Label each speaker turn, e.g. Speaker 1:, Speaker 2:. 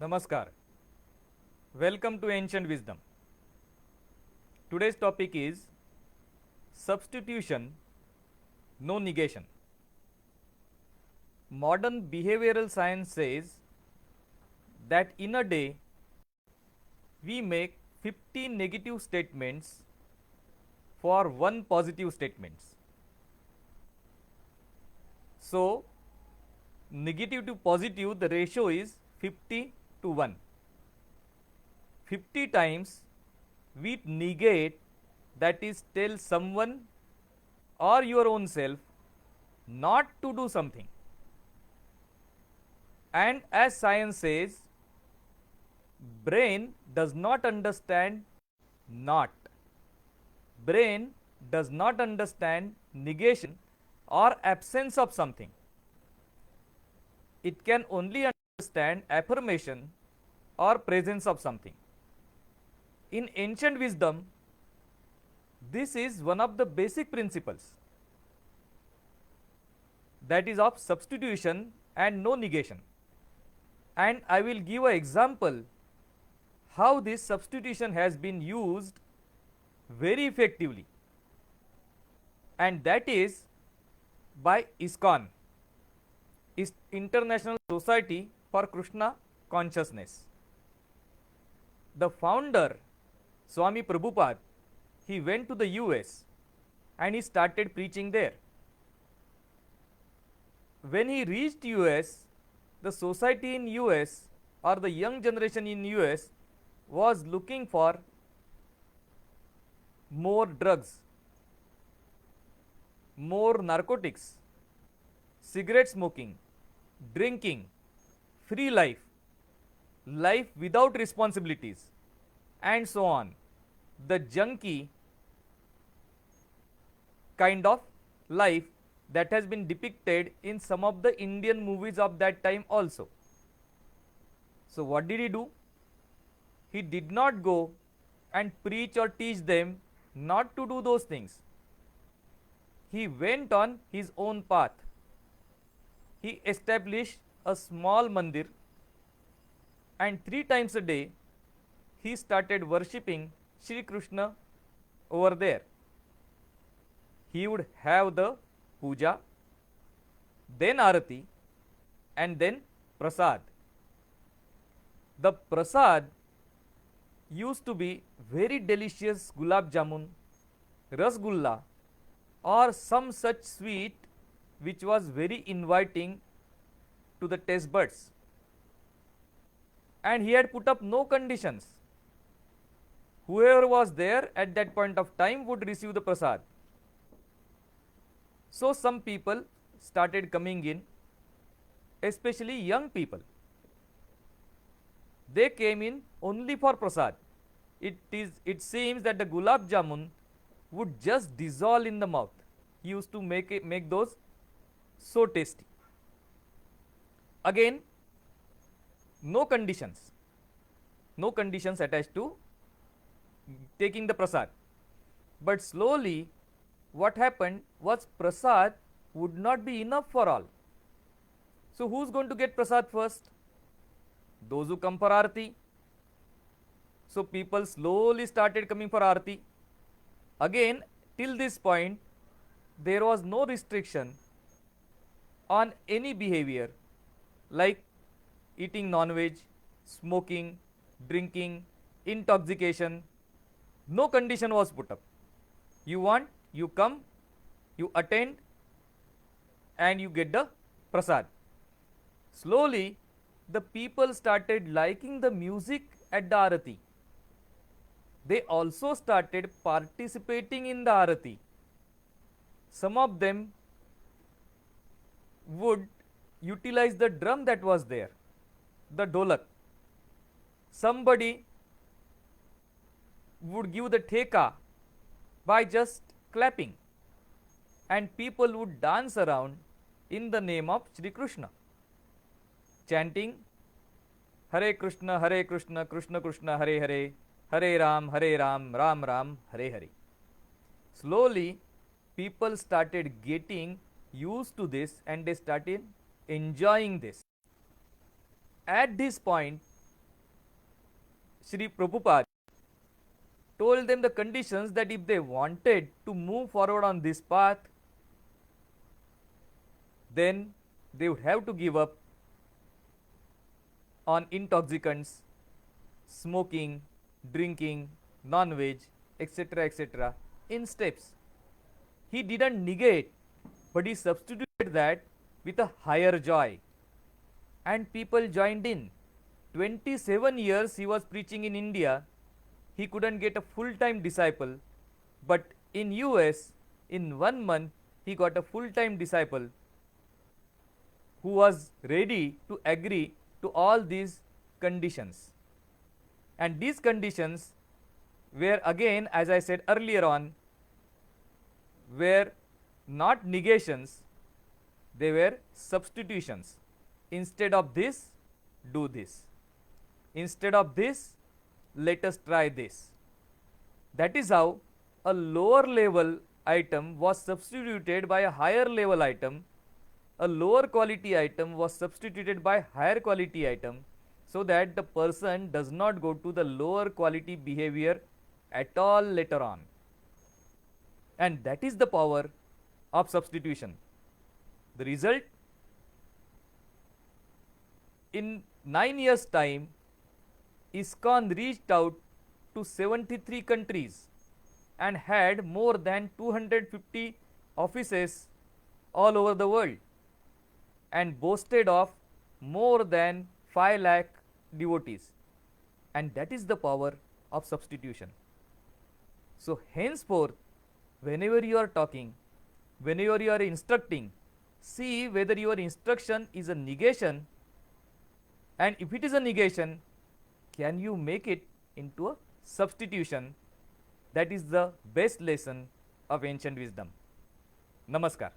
Speaker 1: Namaskar. Welcome to Ancient Wisdom. Today's topic is substitution, no negation. Modern behavioral science says that in a day we make 50 negative statements for one positive statements. So, negative to positive, the ratio is 50 to 1. 50 times we negate, that is, tell someone or your own self not to do something. And as science says, brain does not understand not. Brain does not understand negation or absence of something. It can only understand affirmation or presence of something. In ancient wisdom, this is one of the basic principles, that is of substitution and no negation. And I will give an example how this substitution has been used very effectively, and that is by ISKCON, International Society for Krishna Consciousness. The founder, Swamy Prabhupad, he went to the US and he started preaching there. When he reached US, the society in US or the young generation in US was looking for more drugs, more narcotics, cigarette smoking, drinking, free life, life without responsibilities, and so on. The junkie kind of life that has been depicted in some of the Indian movies of that time also. So what did he do? He did not go and preach or teach them not to do those things. He went on his own path. He established a small mandir, and 3 times a day he started worshipping Shri Krishna over there. He would have the Pooja, then Aarati, and then Prasad. The Prasad used to be very delicious gulab jamun, rasgulla, or some such sweet which was very inviting to the taste buds. And he had put up no conditions. Whoever was there at that point of time would receive the prasad. So some people started coming in, especially young people. They came in only for prasad. It seems that the gulab jamun would just dissolve in the mouth. He used to make those so tasty. Again, no conditions attached to taking the prasad. But slowly what happened was prasad would not be enough for all. So who's going to get prasad first? Those who come for Aarati. So people slowly started coming for Aarati. Again, till this point there was no restriction on any behavior like eating non-veg, smoking, drinking, intoxication. No condition was put up. You want, you come, you attend, and you get the prasad. Slowly the people started liking the music at the Aarati. They also started participating in the Aarati. Some of them would utilize the drum that was there, the dholak. Somebody would give the theka by just clapping, and people would dance around in the name of Shri Krishna, chanting Hare Krishna, Krishna Krishna, Hare Hare, Hare Ram, Ram Ram, Hare Hare. Slowly people started getting used to this and they started enjoying this. At this point, Shri Prabhupada told them the conditions that if they wanted to move forward on this path, then they would have to give up on intoxicants, smoking, drinking, non-veg, etc. in steps. He didn't negate, but he substituted that with a higher joy. And people joined in. 27 years he was preaching in India. He couldn't get a full-time disciple, but in US, in 1 month, he got a full-time disciple who was ready to agree to all these conditions. And these conditions were, again, as I said earlier on, were not negations, they were substitutions. Instead of this, do this. Instead of this, let us try this. That is how a lower level item was substituted by a higher level item, a lower quality item was substituted by higher quality item, so that the person does not go to the lower quality behavior at all later on. And that is the power of substitution. The result, in 9 years' time, ISKCON reached out to 73 countries and had more than 250 offices all over the world and boasted of more than 5 lakh devotees. And that is the power of substitution. So henceforth, whenever you are talking, whenever you are instructing, see whether your instruction is a negation, and if it is a negation, can you make it into a substitution? That is the best lesson of ancient wisdom. Namaskar.